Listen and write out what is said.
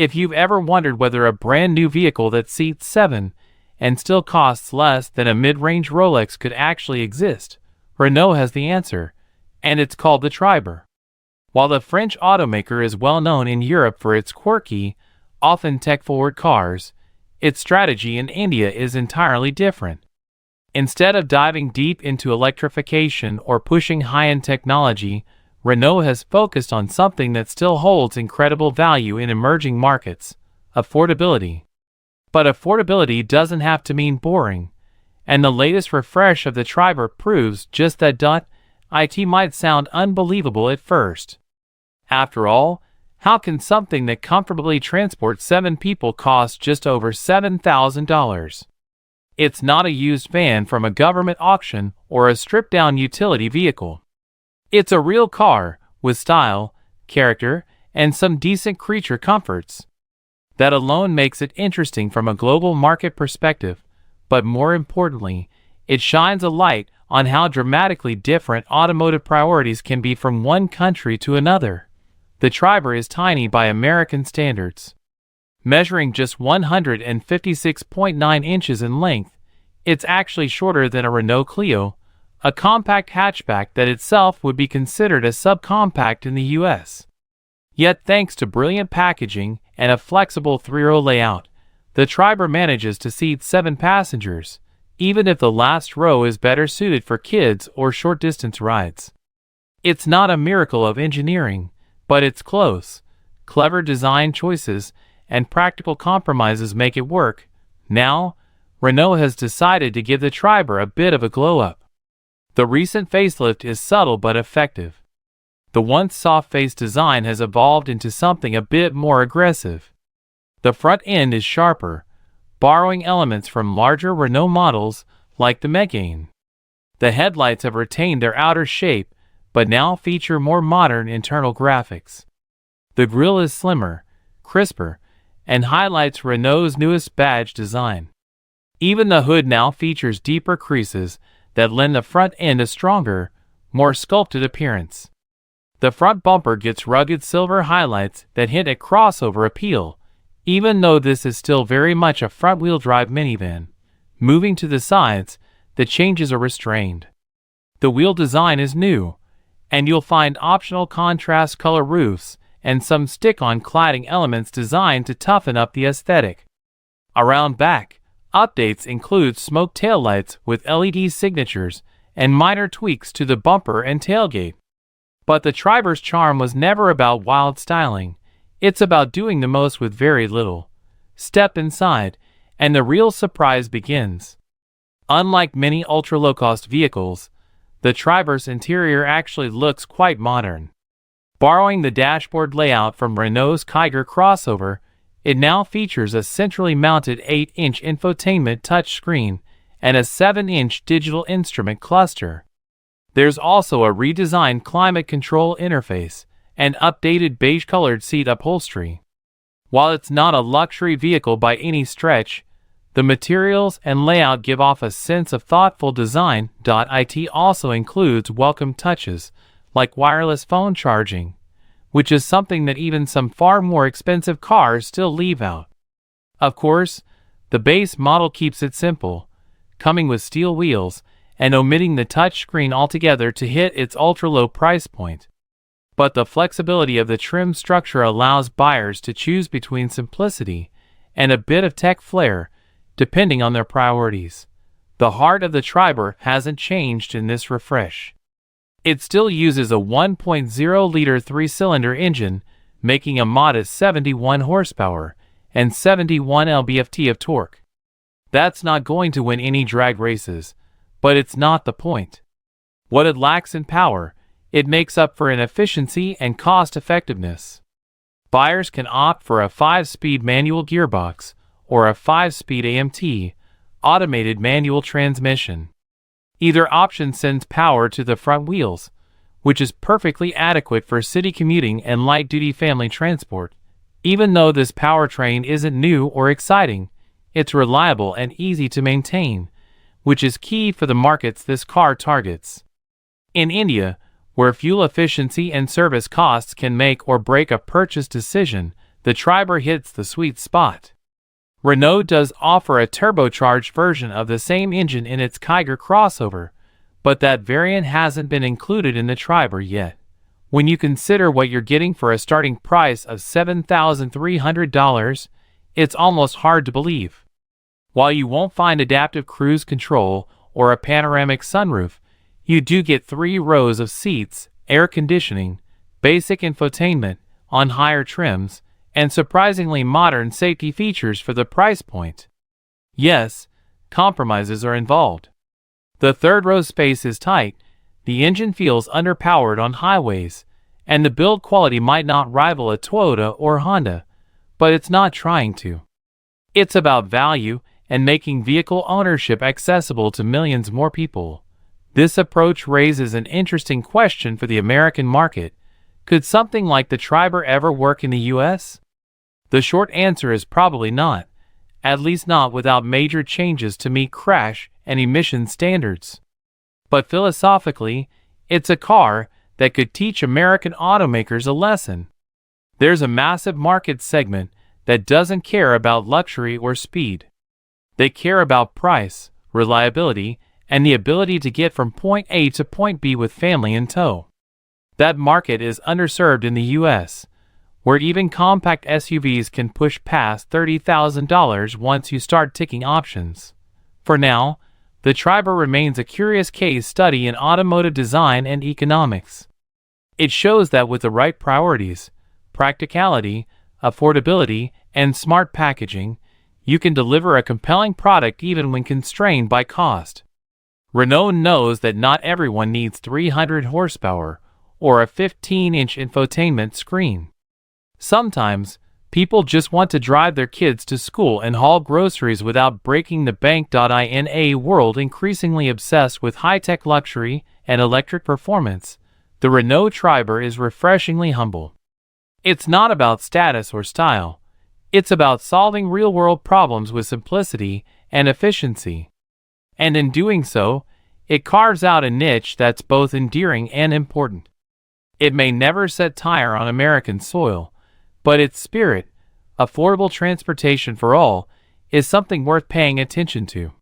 If you've ever wondered whether a brand new vehicle that seats 7 and still costs less than a mid-range Rolex could actually exist, Renault has the answer, and it's called the Triber. While the French automaker is well known in Europe for its quirky, often tech-forward cars, its strategy in India is entirely different. Instead of diving deep into electrification or pushing high-end technology, Renault has focused on something that still holds incredible value in emerging markets: affordability. But affordability doesn't have to mean boring, and the latest refresh of the Triber proves just that. It might sound unbelievable at first. After all, how can something that comfortably transports 7 people cost just over $7,000? It's not a used van from a government auction or a stripped-down utility vehicle. It's a real car, with style, character, and some decent creature comforts. That alone makes it interesting from a global market perspective, but more importantly, it shines a light on how dramatically different automotive priorities can be from one country to another. The Triber is tiny by American standards. Measuring just 156.9 inches in length, it's actually shorter than a Renault Clio, a compact hatchback that itself would be considered a subcompact in the US. Yet thanks to brilliant packaging and a flexible 3-row layout, the Triber manages to seat 7 passengers, even if the last row is better suited for kids or short-distance rides. It's not a miracle of engineering, but it's close. Clever design choices and practical compromises make it work. Now, Renault has decided to give the Triber a bit of a glow-up. The recent facelift is subtle but effective. The once soft-faced design has evolved into something a bit more aggressive. The front end is sharper, borrowing elements from larger Renault models like the Megane. The headlights have retained their outer shape, but now feature more modern internal graphics. The grille is slimmer, crisper, and highlights Renault's newest badge design. Even the hood now features deeper creases that lend the front end a stronger, more sculpted appearance. The front bumper gets rugged silver highlights that hint at crossover appeal, even though this is still very much a front-wheel drive minivan. Moving to the sides, the changes are restrained. The wheel design is new, and you'll find optional contrast color roofs and some stick-on cladding elements designed to toughen up the aesthetic. Around back, updates include smoked taillights with LED signatures and minor tweaks to the bumper and tailgate. But the Triber's charm was never about wild styling. It's about doing the most with very little. Step inside, and the real surprise begins. Unlike many ultra-low-cost vehicles, the Triber's interior actually looks quite modern. Borrowing the dashboard layout from Renault's Kiger crossover, it now features a centrally mounted 8-inch infotainment touchscreen and a 7-inch digital instrument cluster. There's also a redesigned climate control interface and updated beige-colored seat upholstery. While it's not a luxury vehicle by any stretch, the materials and layout give off a sense of thoughtful design. It also includes welcome touches, like wireless phone charging, which is something that even some far more expensive cars still leave out. Of course, the base model keeps it simple, coming with steel wheels and omitting the touchscreen altogether to hit its ultra-low price point. But the flexibility of the trim structure allows buyers to choose between simplicity and a bit of tech flair, depending on their priorities. The heart of the Triber hasn't changed in this refresh. It still uses a 1.0-liter 3-cylinder engine, making a modest 71 horsepower and 71 lb-ft of torque. That's not going to win any drag races, but it's not the point. What it lacks in power, it makes up for in efficiency and cost-effectiveness. Buyers can opt for a 5-speed manual gearbox or a 5-speed AMT, automated manual transmission. Either option sends power to the front wheels, which is perfectly adequate for city commuting and light-duty family transport. Even though this powertrain isn't new or exciting, it's reliable and easy to maintain, which is key for the markets this car targets. In India, where fuel efficiency and service costs can make or break a purchase decision, the Triber hits the sweet spot. Renault does offer a turbocharged version of the same engine in its Kiger crossover, but that variant hasn't been included in the Triber yet. When you consider what you're getting for a starting price of $7,300, it's almost hard to believe. While you won't find adaptive cruise control or a panoramic sunroof, you do get 3 rows of seats, air conditioning, basic infotainment on higher trims, and surprisingly modern safety features for the price point. Yes, compromises are involved. The third row space is tight, the engine feels underpowered on highways, and the build quality might not rival a Toyota or Honda, but it's not trying to. It's about value and making vehicle ownership accessible to millions more people. This approach raises an interesting question for the American market. Could something like the Triber ever work in the US? The short answer is probably not, at least not without major changes to meet crash and emission standards. But philosophically, it's a car that could teach American automakers a lesson. There's a massive market segment that doesn't care about luxury or speed. They care about price, reliability, and the ability to get from point A to point B with family in tow. That market is underserved in the US, where even compact SUVs can push past $30,000 once you start ticking options. For now, the Triber remains a curious case study in automotive design and economics. It shows that with the right priorities, practicality, affordability, and smart packaging, you can deliver a compelling product even when constrained by cost. Renault knows that not everyone needs 300 horsepower or a 15-inch infotainment screen. Sometimes, people just want to drive their kids to school and haul groceries without breaking the bank. In a world increasingly obsessed with high-tech luxury and electric performance, the Renault Triber is refreshingly humble. It's not about status or style. It's about solving real-world problems with simplicity and efficiency. And in doing so, it carves out a niche that's both endearing and important. It may never set tire on American soil, but its spirit, affordable transportation for all, is something worth paying attention to.